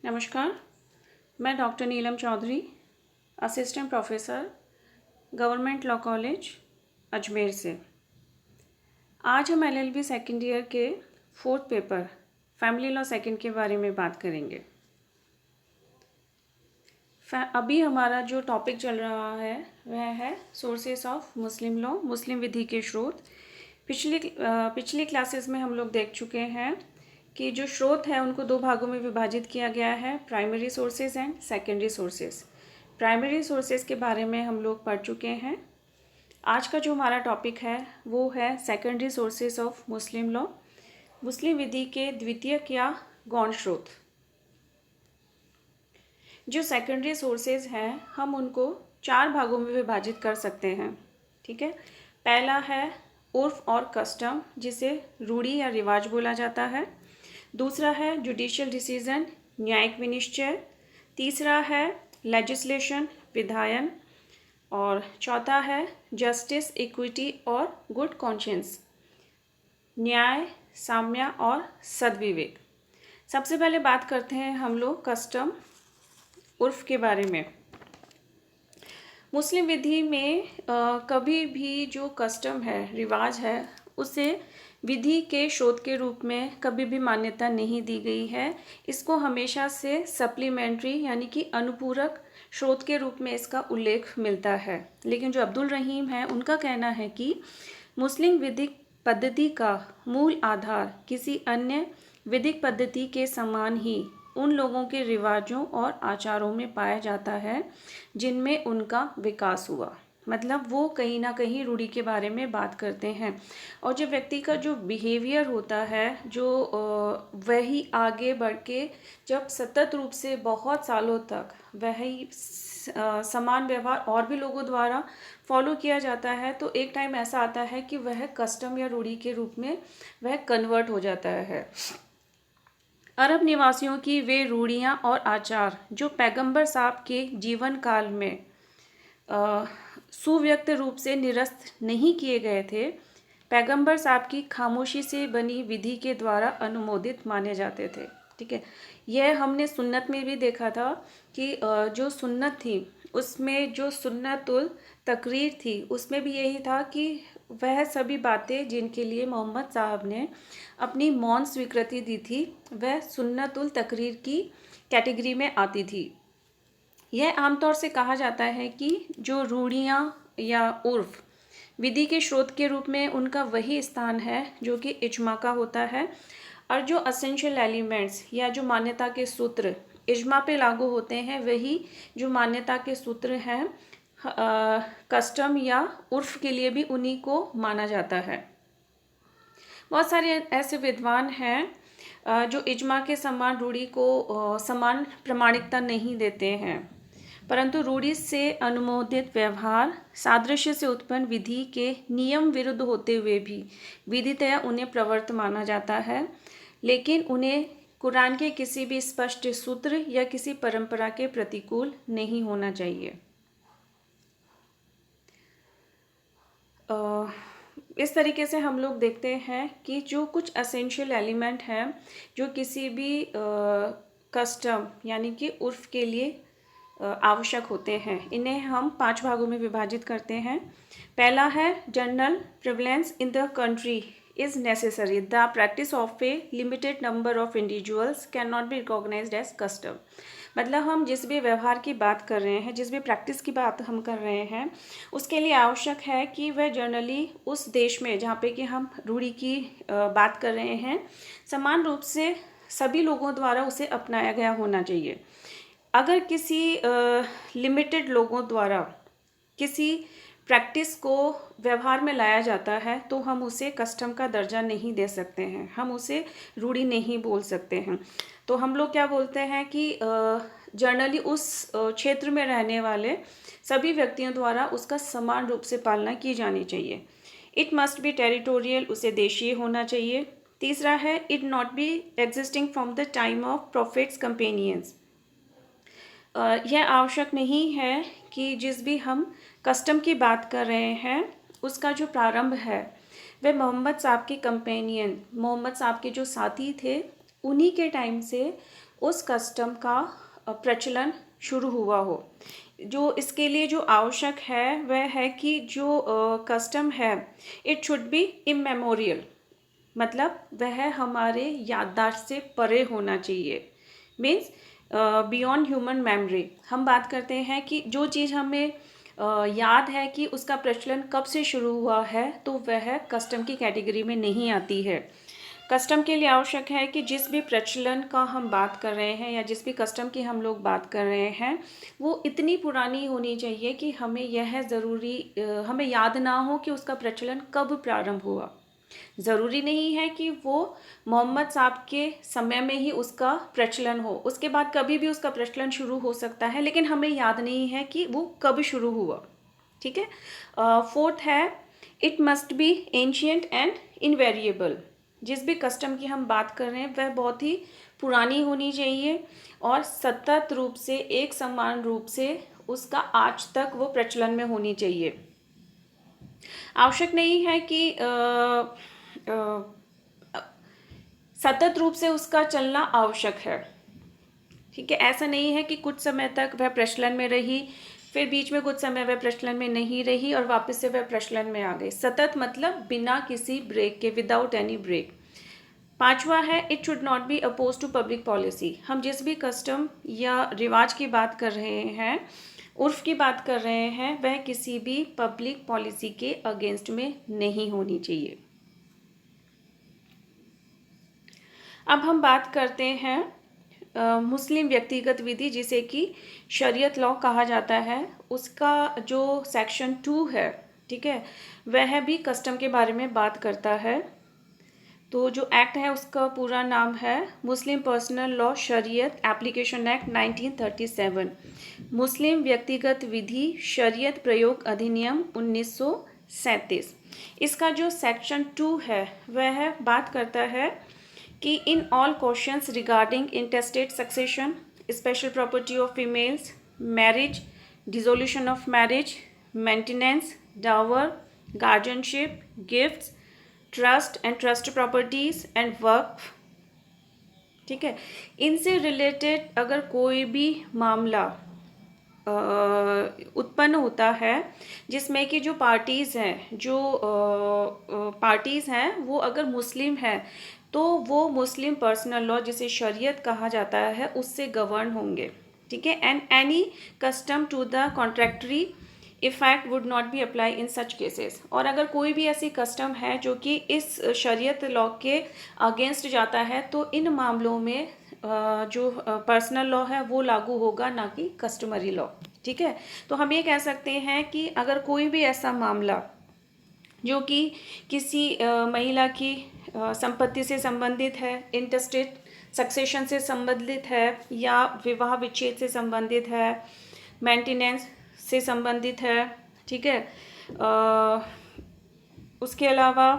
नमस्कार। मैं doctor Neelam Chaudhary, assistant professor, government law college, Ajmer से। आज हम एलएलबी सेकेंड ईयर के fourth paper family law second के बारे में बात करेंगे। अभी हमारा जो टॉपिक चल रहा है वह है sources of Muslim law, Muslim विधि के स्रोत। पिछली क्लासेस में हम लोग देख चुके हैं कि जो स्रोत है उनको दो भागों में विभाजित किया गया है, primary sources and secondary sources. Primary sources के बारे में हम लोग पढ़ चुके हैं। आज का जो हमारा टॉपिक है वो है secondary sources of Muslim law, Muslim विधि के द्वितीयक या गौण स्रोत। जो सेकेंडरी सोर्सेज हैं हम उनको चार भागों में विभाजित कर सकते हैं, ठीक है। पहला है उर्फ और कस्टम, जिसे रूढ़ी या रिवाज बोला जाता है। दूसरा है जुडिशियल डिसीजन, न्यायिक विनिश्चय। तीसरा है लेजिस्लेशन, विधायन। और चौथा है जस्टिस, इक्विटी और गुड कॉन्शियंस, न्याय, साम्य और सद्विवेक। सबसे पहले बात करते हैं हम लोग कस्टम, उर्फ के बारे में। मुस्लिम विधि में कभी भी जो कस्टम है, रिवाज है, उसे विधि के स्रोत के रूप में कभी भी मान्यता नहीं दी गई है। इसको हमेशा से सप्लीमेंट्री यानी कि अनुपूरक स्रोत के रूप में इसका उल्लेख मिलता है। लेकिन जो अब्दुल रहीम है उनका कहना है कि मुस्लिम विधिक पद्धति का मूल आधार किसी अन्य विधिक पद्धति के समान ही उन लोगों के रिवाजों और आचारों में पाया जाता है जिनमें उनका विकास हुआ। मतलब वो कहीं ना कहीं रूढ़ी के बारे में बात करते हैं। और जो व्यक्ति का जो बिहेवियर होता है, जो वही आगे बढ़ के जब सतत रूप से बहुत सालों तक वही समान व्यवहार और भी लोगों द्वारा फॉलो किया जाता है, तो एक टाइम ऐसा आता है कि वह कस्टम या रूढ़ी के रूप में वह कन्वर्ट हो जाता है। अरब निवासियों की वे रूढ़ियाँ और आचार जो पैगंबर साहब के जीवन काल में सुव्यक्त रूप से निरस्त नहीं किए गए थे, पैगंबर साहब की खामोशी से बनी विधि के द्वारा अनुमोदित माने जाते थे, ठीक है। यह हमने सुन्नत में भी देखा था कि जो सुन्नत थी उसमें जो सुन्नतुल तकरीर थी उसमें भी यही था कि वह सभी बातें जिनके लिए मोहम्मद साहब ने अपनी मौन स्वीकृति दी थी वह सुन्नतुल तकरीर की कैटेगरी में आती थी। यह आमतौर से कहा जाता है कि जो रूढ़ियाँ या उर्फ विधि के स्रोत के रूप में उनका वही स्थान है जो कि इज्मा का होता है, और जो असेंशियल एलिमेंट्स या जो मान्यता के सूत्र इज्मा पे लागू होते हैं वही जो मान्यता के सूत्र हैं कस्टम या उर्फ के लिए भी उन्हीं को माना जाता है। बहुत सारे ऐसे विद्वान हैं जो इज्मा के समान रूढ़ी को समान प्रमाणिकता नहीं देते हैं, परंतु रूढ़ी से अनुमोदित व्यवहार सादृश्य से उत्पन्न विधि के नियम विरुद्ध होते हुए भी विधितया उन्हें प्रवर्त माना जाता है, लेकिन उन्हें कुरान के किसी भी स्पष्ट सूत्र या किसी परंपरा के प्रतिकूल नहीं होना चाहिए। इस तरीके से हम लोग देखते हैं कि जो कुछ एसेंशियल एलिमेंट हैं जो किसी भी कस्टम यानी कि उर्फ के लिए आवश्यक होते हैं, इन्हें हम 5 भागों में विभाजित करते हैं। पहला है general prevalence in the country is necessary, the practice of a limited number of individuals can not be recognised as custom. मतलब हम जिस भी व्यवहार की बात कर रहे हैं, जिस भी प्रैक्टिस की बात हम कर रहे हैं, उसके लिए आवश्यक है कि वह जनरली उस देश में जहाँ पे कि हम रूढ़ी की बात कर रहे हैं समान रूप से सभी लोगों द्वारा उसे अपनाया गया होना चाहिए। अगर किसी लिमिटेड लोगों द्वारा किसी प्रैक्टिस को व्यवहार में लाया जाता है तो हम उसे कस्टम का दर्जा नहीं दे सकते हैं, हम उसे रूढ़ी नहीं बोल सकते हैं। तो हम लोग क्या बोलते हैं कि जनरली उस क्षेत्र में रहने वाले सभी व्यक्तियों द्वारा उसका समान रूप से पालना की जानी चाहिए। इट मस्ट बी टेरिटोरियल, उसे देशीय होना चाहिए। तीसरा है it not be existing from the time of profits companions. यह आवश्यक नहीं है कि जिस भी हम कस्टम की बात कर रहे हैं उसका जो प्रारंभ है वह मोहम्मद साहब के कंपेनियन, मोहम्मद साहब के जो साथी थे उन्हीं के टाइम से उस कस्टम का प्रचलन शुरू हुआ हो। जो इसके लिए जो आवश्यक है वह है कि जो कस्टम है इट शुड बी इमेमोरियल, मतलब वह हमारे याददाश्त से परे होना चाहिए, मीन्स बियॉन्ड ह्यूमन मेमोरी। हम बात करते हैं कि जो चीज़ हमें याद है कि उसका प्रचलन कब से शुरू हुआ है, तो वह कस्टम की कैटेगरी में नहीं आती है। कस्टम के लिए आवश्यक है कि जिस भी प्रचलन का हम बात कर रहे हैं या जिस भी कस्टम की हम लोग बात कर रहे हैं वो इतनी पुरानी होनी चाहिए कि हमें यह ज़रूरी हमें याद ना हो कि उसका प्रचलन कब प्रारंभ हुआ। ज़रूरी नहीं है कि वो मोहम्मद साहब के समय में ही उसका प्रचलन हो, उसके बाद कभी भी उसका प्रचलन शुरू हो सकता है, लेकिन हमें याद नहीं है कि वो कब शुरू हुआ। ठीक है। फोर्थ है it must be ancient and invariable. जिस भी कस्टम की हम बात कर रहे हैं वह बहुत ही पुरानी होनी चाहिए और सतत रूप से एक समान रूप से उसका आज तक वो प्रचलन में होनी चाहिए। आवश्यक नहीं है कि सतत रूप से उसका चलना आवश्यक है। ठीक है, ऐसा नहीं है कि कुछ समय तक वह प्रचलन में रही, फिर बीच में कुछ समय वह प्रचलन में नहीं रही और वापस से वह प्रचलन में आ गई। सतत मतलब बिना किसी ब्रेक के, विदाउट एनी ब्रेक। पांचवा है it should not be oppose to public policy. हम जिस भी कस्टम या रिवाज की बात कर रहे हैं, उर्फ की बात कर रहे हैं, वह किसी भी पब्लिक पॉलिसी के अगेंस्ट में नहीं होनी चाहिए। अब हम बात करते हैं मुस्लिम व्यक्तिगत विधि, जिसे कि शरीयत लॉ कहा जाता है। उसका जो सेक्शन 2 है, ठीक है, वह भी कस्टम के बारे में बात करता है। तो जो एक्ट है उसका पूरा नाम है मुस्लिम पर्सनल लॉ शरीयत एप्लीकेशन एक्ट 1937, मुस्लिम व्यक्तिगत विधि शरीयत प्रयोग अधिनियम 1937। इसका जो सेक्शन 2 है वह बात करता है कि in all questions regarding intestate succession, special property of females, marriage, dissolution of marriage, maintenance, dower, guardianship, gifts, trust and trust properties and waqf, ठीक है, इनसे रिलेटेड अगर कोई भी मामला उत्पन्न होता है जिसमें कि जो पार्टीज़ हैं, जो पार्टीज़ हैं वो अगर मुस्लिम है तो वो मुस्लिम पर्सनल लॉ जिसे शरीयत कहा जाता है उससे गवर्न होंगे। ठीक है, and any custom to the contrary effect would not be apply in such cases. और अगर कोई भी ऐसी कस्टम है जो कि इस शरीयत लॉ के अगेंस्ट जाता है तो इन मामलों में जो पर्सनल लॉ है वो लागू होगा, ना कि कस्टमरी लॉ। ठीक है, तो हम ये कह सकते हैं कि अगर कोई भी ऐसा मामला जो कि किसी महिला की संपत्ति से संबंधित है, इंटेस्टेट सक्सेशन से संबंधित है, या विवाह विच्छेद से संबंधित है, मेंटेनेंस से संबंधित है, ठीक है, उसके अलावा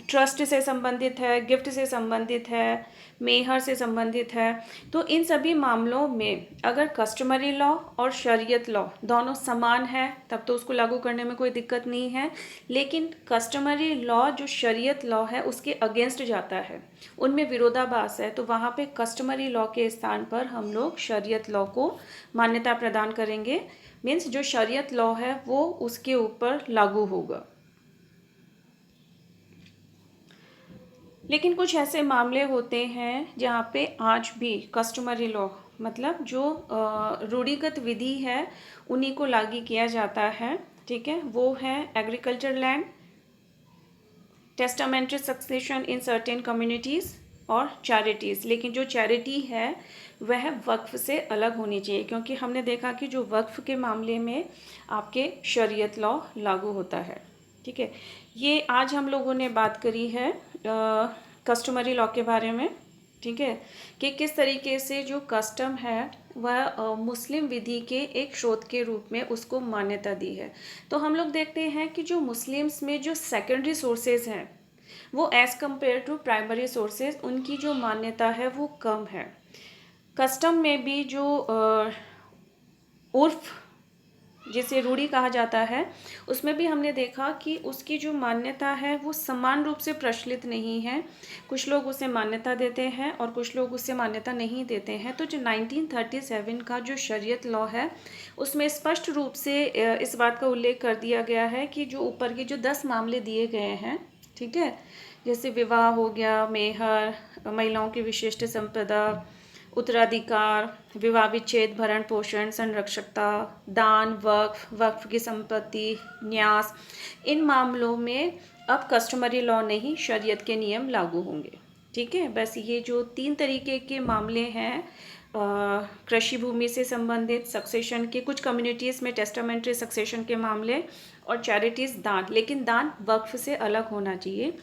ट्रस्ट से संबंधित है, गिफ्ट से संबंधित है, मेहर से संबंधित है, तो इन सभी मामलों में अगर कस्टमरी लॉ और शरीयत लॉ दोनों समान है तब तो उसको लागू करने में कोई दिक्कत नहीं है। लेकिन कस्टमरी लॉ जो शरीयत लॉ है उसके अगेंस्ट जाता है, उनमें विरोधाभास है, तो वहाँ पे कस्टमरी लॉ के स्थान पर हम लोग शरीयत लॉ को मान्यता प्रदान करेंगे। मीन्स जो शरीयत लॉ है वो उसके ऊपर लागू होगा। लेकिन कुछ ऐसे मामले होते हैं जहाँ पे आज भी कस्टमरी लॉ मतलब जो रूढ़िगत विधि है उन्हीं को लागू किया जाता है। ठीक है, वो है agriculture land, testamentary succession in certain communities और चैरिटीज़। लेकिन जो चैरिटी है वह वक्फ से अलग होनी चाहिए, क्योंकि हमने देखा कि जो वक्फ के मामले में आपके शरीयत लॉ लागू होता है। ठीक है, ये आज हम लोगों ने बात करी है कस्टमरी लॉ के बारे में। ठीक है, कि किस तरीके से जो कस्टम है वह मुस्लिम विधि के एक स्रोत के रूप में उसको मान्यता दी है। तो हम लोग देखते हैं कि जो मुस्लिम्स में जो सेकेंडरी सोर्सेज हैं वो as compare to primary sources उनकी जो मान्यता है वो कम है। कस्टम में भी जो उर्फ जिसे रूढ़ी कहा जाता है, उसमें भी हमने देखा कि उसकी जो मान्यता है वो समान रूप से प्रचलित नहीं है। कुछ लोग उसे मान्यता देते हैं और कुछ लोग उसे मान्यता नहीं देते हैं। तो जो 1937 का जो शरीयत लॉ है, उसमें स्पष्ट रूप से इस बात का उल्लेख कर दिया गया है कि जो ऊपर के जो 10 मामले दिए गए हैं, ठीक है, जैसे विवाह हो गया, मेहर, महिलाओं की विशिष्ट संपदा, उत्तराधिकार, विवाह विच्छेद, भरण पोषण, संरक्षकता, दान, वक्फ की संपत्ति, न्यास, इन मामलों में अब कस्टमरी लॉ नहीं, शरीयत के नियम लागू होंगे। ठीक है, बस ये जो 3 तरीके के मामले हैं, कृषि भूमि से संबंधित, सक्सेशन के, कुछ कम्युनिटीज़ में टेस्टामेंट्री सक्सेशन के मामले, और चैरिटीज़ दान, लेकिन दान वक्फ से अलग होना चाहिए।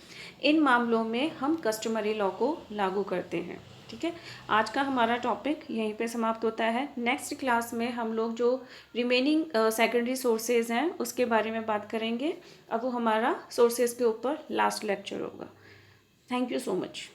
इन मामलों में हम कस्टमरी लॉ को लागू करते हैं। ठीक है, आज का हमारा टॉपिक यहीं पे समाप्त होता है। नेक्स्ट क्लास में हम लोग जो रिमेनिंग सेकेंडरी सोर्सेज हैं उसके बारे में बात करेंगे। अब वो हमारा सोर्सेज के ऊपर लास्ट लेक्चर होगा। Thank you so much.